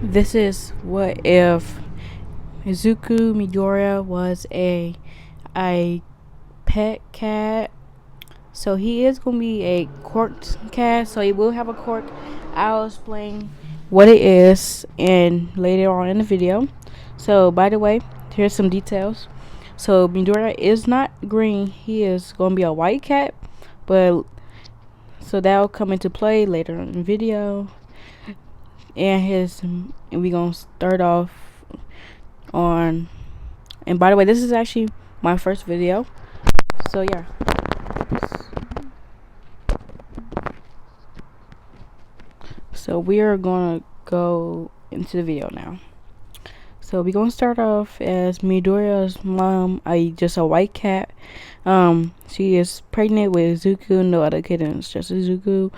This is what if Izuku Midoriya was a pet cat. So he is gonna be a corked cat. So he will have a cork. I'll explain what it is and later on in the video. So by the way, here's some details. So Midoriya is not green. He is gonna be a white cat, but so that'll come into play later in the video. And we gonna start off on. And by the way, this is actually my first video. So yeah. So we are gonna go into the video now. So we're gonna start off as Midoriya's mom, just a white cat. She is pregnant with Izuku, no other kittens, just Izuku.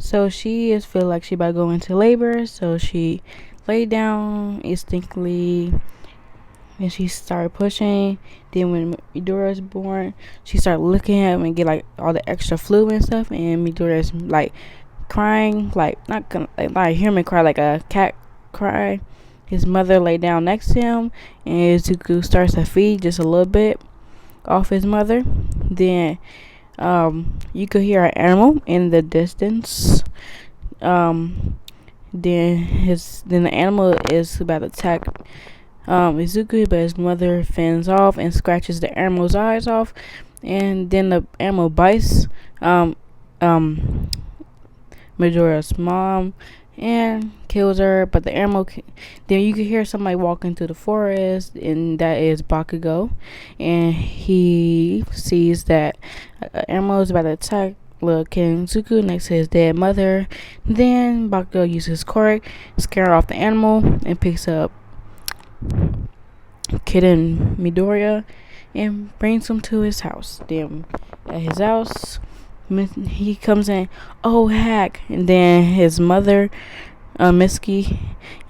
So she is feel like she about to go into labor. So she laid down instinctively and she started pushing. Then when Midoriya was born, she started looking at him and get like all the extra fluid and stuff. And Midoriya's like crying, like not gonna like a human cry, like a cat cry. His mother lay down next to him, and Izuku starts to feed just a little bit off his mother. Then you could hear an animal in the distance. Then the animal is about to attack Izuku, but his mother fends off and scratches the animal's eyes off, and then the animal bites Midoriya's mom and kills her. But the animal, then you can hear somebody walking through the forest, and that is Bakugo, and he sees that an animal is about to attack little Kensuke next to his dead mother. Then Bakugo uses his quirk, scare off the animal, and picks up Kitten Midoriya and brings him to his house. Then at his house, he comes in, oh heck, and then his mother, Mitsuki,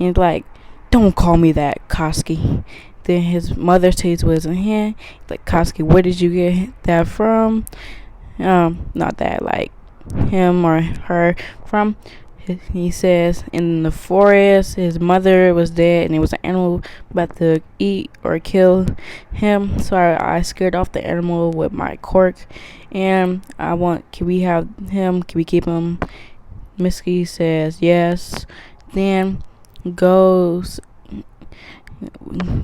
and like, don't call me that, Koski. Then his mother takes what is in hand, like, Koski, where did you get that from? Not that, like, him or her from. He says in the forest his mother was dead and it was an animal about to eat or kill him. So I scared off the animal with my cork, and can we have him? Can we keep him? Misky says yes. Then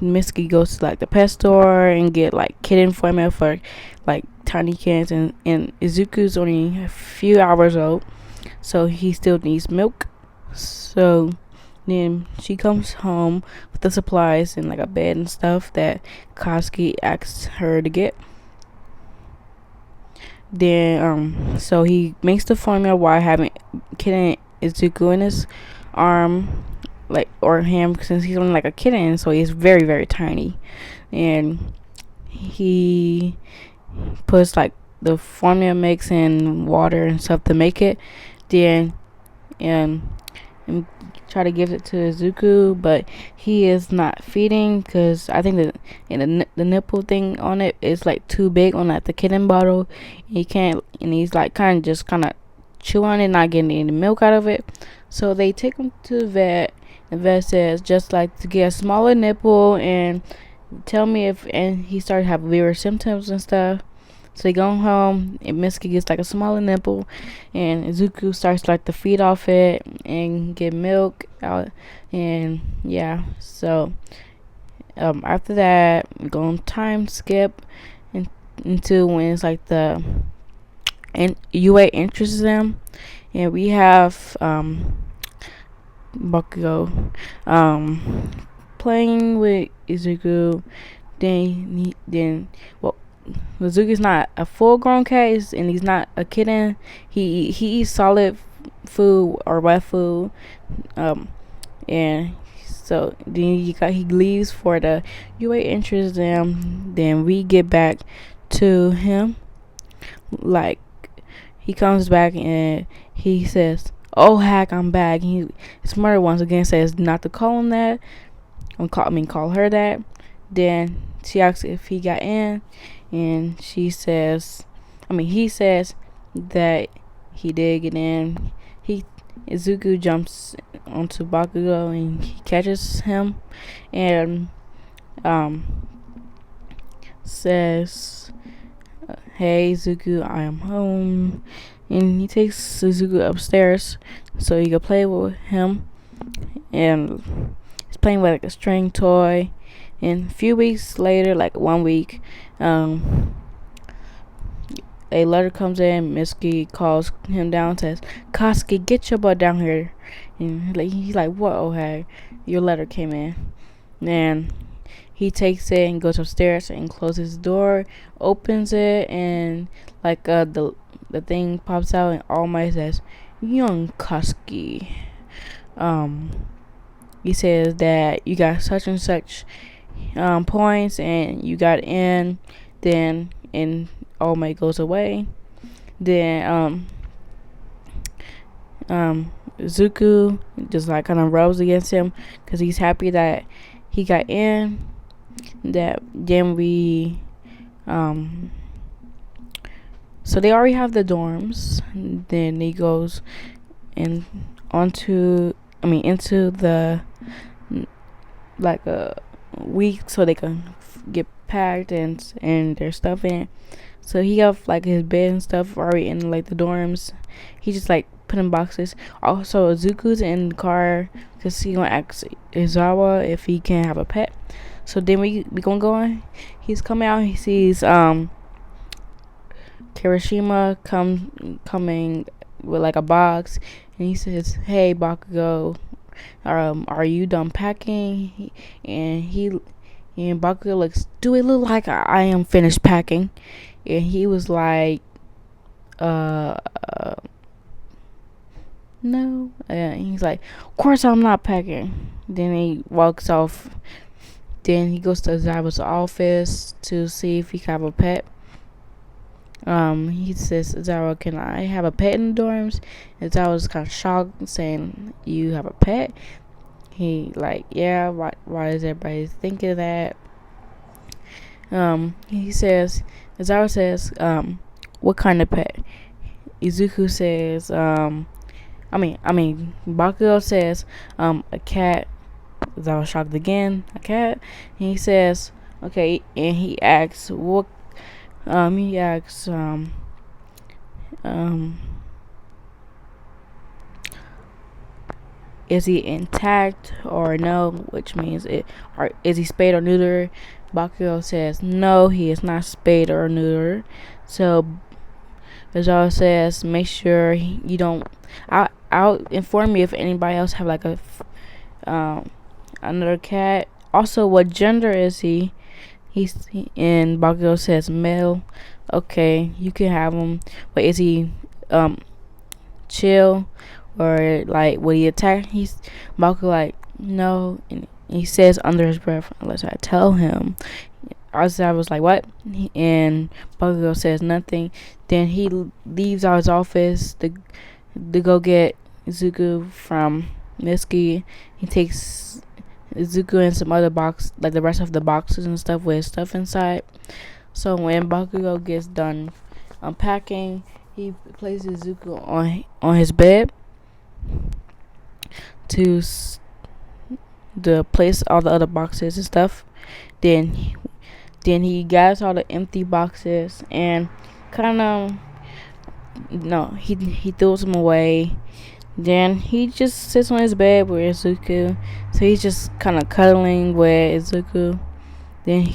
Misky goes to like the pet store and get like kitten formula for like tiny kittens, and Izuku's only a few hours old, so he still needs milk. So then she comes home with the supplies and like a bed and stuff that Koski asks her to get. Then so he makes the formula while having kitten Izuku in his arm, like, or him, since he's only like a kitten, so he's very very tiny. And he puts like the formula mix in water and stuff to make it. Then and try to give it to Izuku, but he is not feeding because I think that the nipple thing on it is like too big on like the kitten bottle. He can't, and he's like kind of chew on it, not getting any milk out of it. So they take him to the vet. The vet says just like to get a smaller nipple and tell me if, and he started having weird symptoms and stuff. So they go home, and Mitsuki gets like a smaller nipple, and Izuku starts like to feed off it and get milk out, and yeah. So after that, we go on time skip into when it's like the UA enters them, and we have Bakugo playing with Izuku. Then Mizuki's not a full-grown cat, and he's not a kitten. He eats solid food or wet food, and so then he leaves for the UA entrance. Then we get back to him. Like, he comes back and he says, "Oh heck, I'm back." His mother once again says not to call him that. Call her that. Then she asks if he got in, and he says that he did get in. Izuku jumps onto Bakugo and he catches him and um says, "Hey Izuku, I am home." And he takes Izuku upstairs so he can play with him. And he's playing with like a string toy. And a few weeks later, like 1 week, a letter comes in. Mitsuki calls him down and says, "Katsuki, get your butt down here." And he's like, "What? Oh, hey, your letter came in." And he takes it and goes upstairs and closes the door, opens it, and like the thing pops out, and All Might says, "Young Katsuki, um, he says that you got such and such points, and you got in." Then and All Might goes away. Then Zuku just like kind of rubs against him because he's happy that he got in. That then we so they already have the dorms. Then he goes in into the like a week so they can get packed and their stuff in it. So he got like his bed and stuff already in like the dorms. He just like put in boxes. Also, Zuku's in the car because he gonna ask Izawa if he can have a pet. So then we gonna go on. He's coming out. He sees Kirishima coming with like a box, and he says, "Hey Bakugo, are you done packing?" And Bakugo looks, "Do it look like I am finished packing?" And he was like, no. And he's like, "Of course I'm not packing." Then he walks off. Then he goes to Zaba's office to see if he can have a pet. He says, "Zara, can I have a pet in the dorms?" And Zara was kind of shocked, saying, "You have a pet?" He like, "Yeah, why is everybody thinking that?" He says, Zara says, "What kind of pet?" Izuku says, Bakugo says, "A cat." Zara shocked again, "A cat?" And he says, "Okay," and he asks, "What?" He asks, "Is he intact or no?" Which means or is he spayed or neutered? Bakugo says, "No, he is not spayed or neutered." So Bizarro says, "Make sure you don't. I'll inform you if anybody else have like a another cat. Also, what gender is he?" And Bakugo says male. "Okay, you can have him. But is he chill or like would he attack?" He's Bakugo like, "No," and he says under his breath, "Unless I tell him." I was like, "What?" And Bakugo says nothing. Then he leaves out his office to go get Izuku from Mitsuki. He takes Izuku and some other box, like the rest of the boxes and stuff with stuff inside. So when Bakugo gets done unpacking, he places Izuku on his bed to place all the other boxes and stuff. Then he gathers all the empty boxes and kind of he throws them away. Then he just sits on his bed with Izuku, so he's just kind of cuddling with Izuku. Then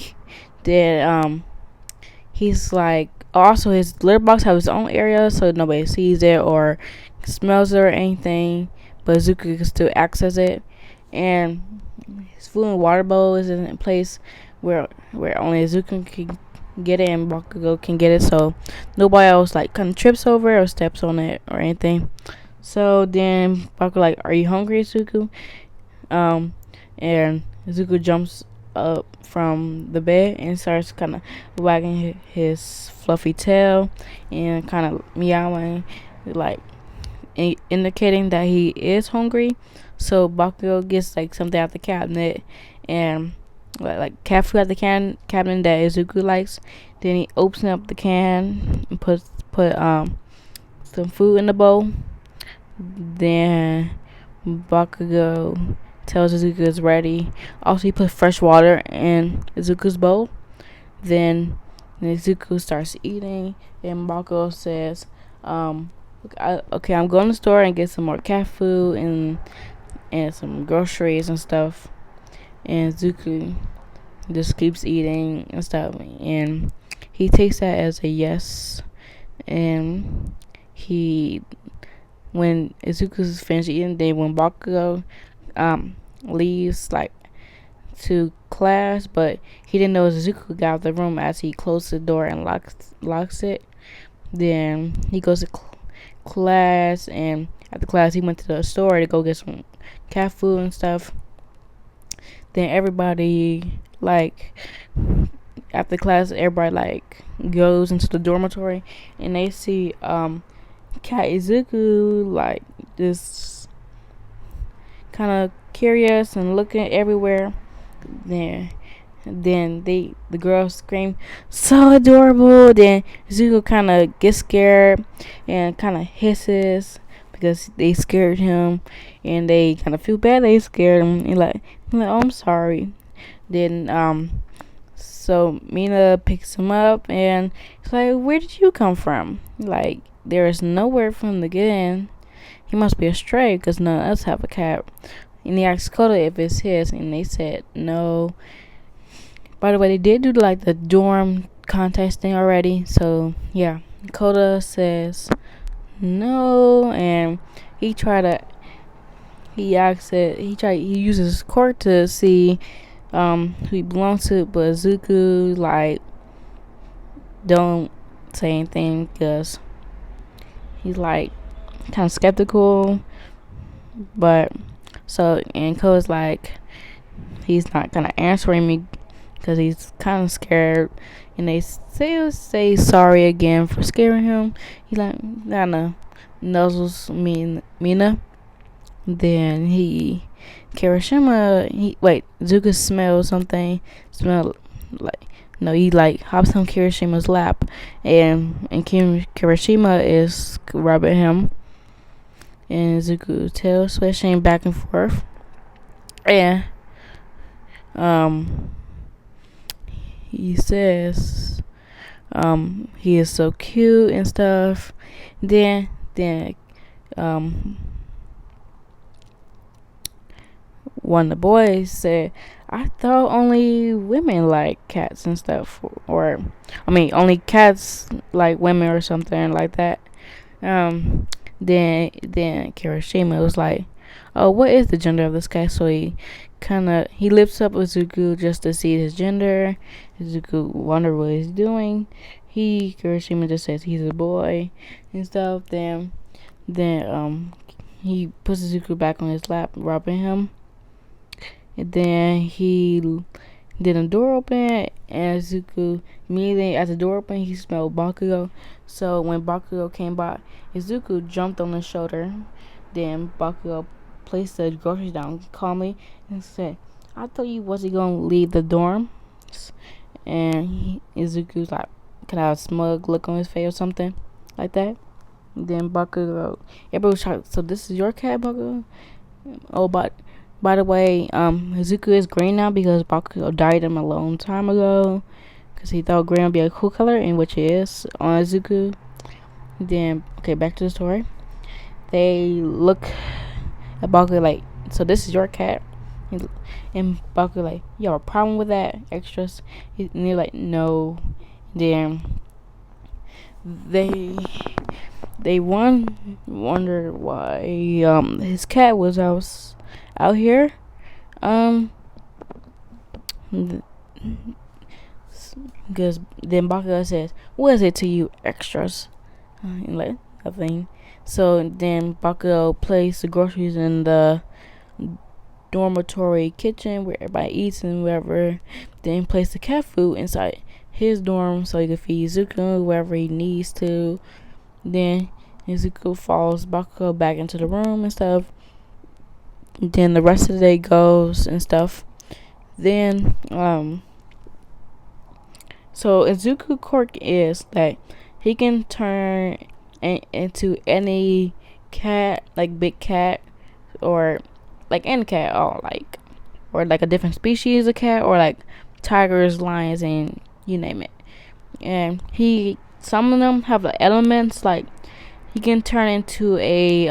he's like, also his litter box has his own area, so nobody sees it or smells it or anything, but Izuku can still access it. And his food and water bowl is in a place where only Izuku can get it and Bakugo can get it, so nobody else like kind of trips over it or steps on it or anything. So then Bakugo like, "Are you hungry, Izuku?" And Izuku jumps up from the bed and starts kind of wagging his fluffy tail and kind of meowing, like indicating that he is hungry. So Bakugo gets like something out the cabinet and like cat food out the cabinet that Izuku likes. Then he opens up the can and put some food in the bowl. Then Bakugo tells Izuku is ready. Also, he puts fresh water in Izuku's bowl. Then Izuku starts eating, and Bakugo says, okay, I'm going to the store and get some more cat food and some groceries and stuff." And Izuku just keeps eating and stuff, and he takes that as a yes. And he when Izuku's finished eating, then when Bakugo leaves like to class, but he didn't know Izuku got out of the room as he closed the door and locks it. Then he goes to class, and after class he went to the store to go get some cat food and stuff. Then everybody like after class, everybody like goes into the dormitory, and they see Cat Izuku like this kind of curious and looking everywhere. Then the girls scream, "So adorable!" Then Izuku kind of gets scared and kind of hisses because they scared him, and they kind of feel bad they scared him, and "Oh, I'm sorry." Then so Mina picks him up, and it's like, "Where did you come from?" Like, there is nowhere for him to get in. He must be a stray because none of us have a cat. And he asked Koda if it's his, and they said no. By the way, they did do like the dorm contest thing already, so yeah. Koda says no, and he uses his court to see who he belongs to, but Zuku like don't say anything because he's like kind of skeptical. But so, and Koda's like, he's not gonna answer me because he's kind of scared, and they say sorry again for scaring him. He like kind of nuzzles Mina. Then Zuka smells something. Smell like no, he like hops on Kirishima's lap, and Kirishima is rubbing him, and Zuku tail swishing back and forth, and he says he is so cute and stuff. Then one of the boys said, "I thought only women like cats and stuff, or I mean only cats like women or something like that." Then Kirishima was like, "Oh, what is the gender of this cat?" So he lifts up Izuku just to see his gender. Izuku wonder what he's doing. Kirishima just says he's a boy and stuff. Then he puts Izuku back on his lap, rubbing him. And then the door open, and Izuku immediately as the door opened, he smelled Bakugo. So when Bakugo came by, Izuku jumped on his shoulder. Then Bakugo placed the groceries down calmly and said, "I thought you wasn't gonna leave the dorm." And Izuku's like, kind of have a smug look on his face or something like that. Then Bakugo, everybody was shocked. "So this is your cat, Bakugo?" Oh, but by the way, Izuku is green now because Bakugo died him a long time ago. Because he thought green would be a cool color, and which it is on Izuku. Then, okay, back to the story. They look at Bakugo like, "So this is your cat?" And Bakugo like, "You have a problem with that? Extras?" And they're like, "No." Then they wondered why his cat was out here. Because then Bakugo says, "What is it to you, extras?" And like, nothing. So then Bakugo placed the groceries in the dormitory kitchen where everybody eats and whatever. Then placed the cat food inside his dorm so he could feed Zuko wherever he needs to. Then Zuko follows Bakugo back into the room and stuff. Then the rest of the day goes and stuff. Then so Izuku quirk is that he can turn into any cat, like big cat, or like any cat, or like a different species of cat, or like tigers, lions, and you name it. And some of them have the elements, like he can turn into a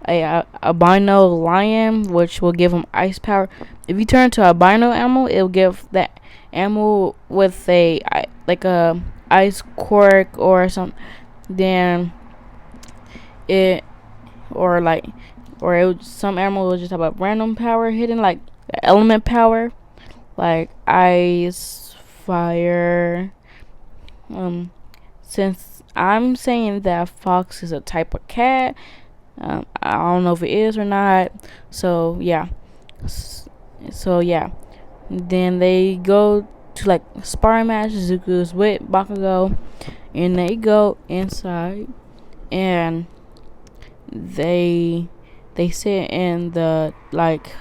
albino lion, which will give him ice power. If you turn into a albino animal, it'll give that animal with a ice quirk or something. Then it or like or some animal will just have a random power hidden, like element power, like ice, fire. Since I'm saying that fox is a type of cat, I don't know if it is or not. So yeah, so yeah. Then they go to like sparring match. Zuko's with Bakugo, and they go inside, and they sit in the like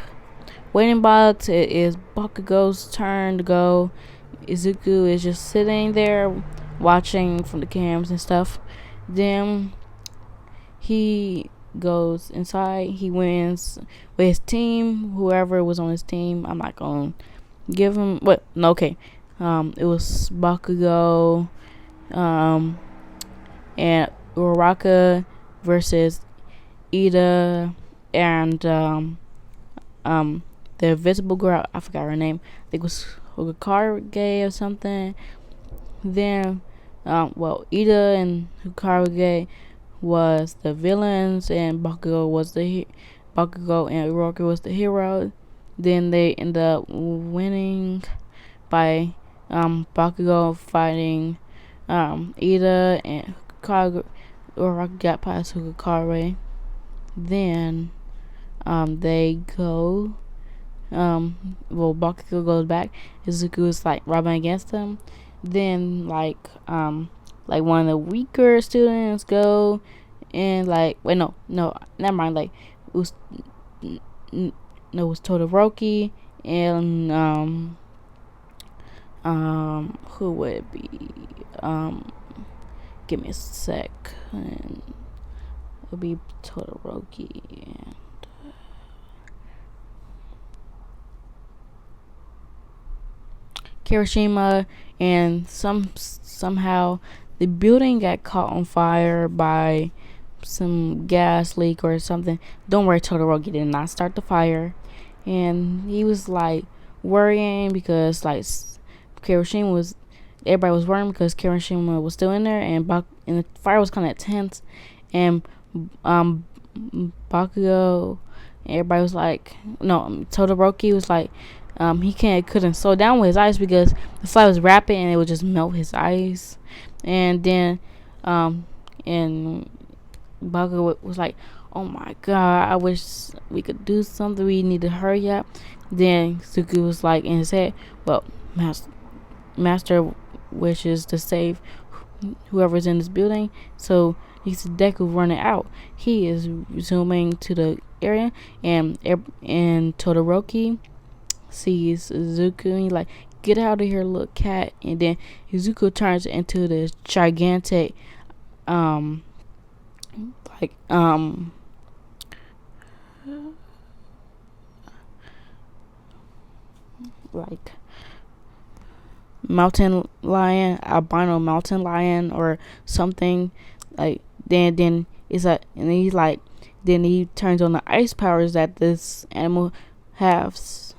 waiting box. It is Bakugo's turn to go. Izuku is just sitting there watching from the cams and stuff. Then he goes inside. He wins with his team. Whoever was on his team, I'm not gonna give him what. No, okay. It was Bakugo, and Uraraka versus Ida, and the invisible girl. I forgot her name. I think it was Hokage or something. Then, Ida and Hokage was the villains, and Bakugo and Uraraka was the hero. Then they end up winning by Bakugo fighting Ida, and Hokage. Uraraka got past Hokage. Then they go. Bakugo goes back. Izuku is like robbing against them. Then like one of the weaker students go, and like wait no never mind, like it was it was Todoroki, and who would it be, give me a sec, and it'll be Todoroki and Hiroshima, and somehow the building got caught on fire by some gas leak or something. Don't worry, Todoroki did not start the fire, and he was like worrying because like Hiroshima was everybody was worrying because Hiroshima was still in there, and the fire was kind of intense, and Bakugo, everybody was like, no, Todoroki was like, he couldn't slow down with his ice because the fire was rapid and it would just melt his ice. And then and Bakugo was like, oh my god, I wish we could do something, we need to hurry up. Then Suki was like in his head, well, master wishes to save whoever's in this building, so he's Deku running out. He is zooming to the area, and Todoroki sees Izuku, and he's like, get out of here, little cat. And then Izuku turns into this gigantic like mountain lion, albino mountain lion or something. Like then it's like, and he's like, then he turns on the ice powers that this animal has.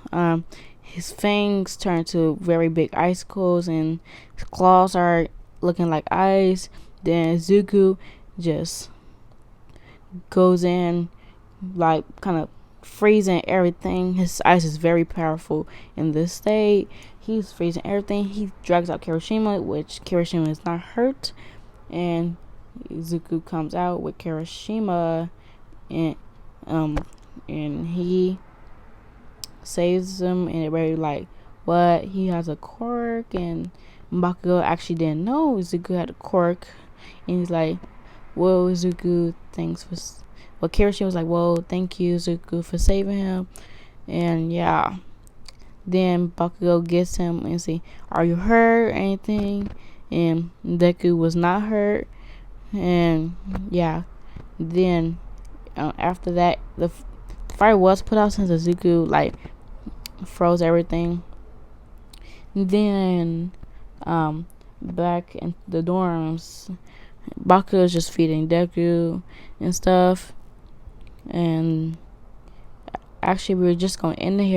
His fangs turn to very big icicles, and his claws are looking like ice. Then Zuko just goes in, like kind of freezing everything. His ice is very powerful in this state. He's freezing everything. He drags out Kirishima, which Kirishima is not hurt, and Zuko comes out with Kirishima, and he saves him, and everybody like, what? He has a quirk, and Bakugo actually didn't know Zuko had a quirk, and he's like, whoa, Zuko, thanks for. Well, Kirishima was like, whoa, thank you, Zuko, for saving him, and yeah. Then Bakugo gets him and say, are you hurt or anything? And Deku was not hurt, and yeah. Then after that, the fire was put out since Izuku like froze everything. Then back in the dorms, Baku was just feeding Deku and stuff. And actually, we were just gonna end it here.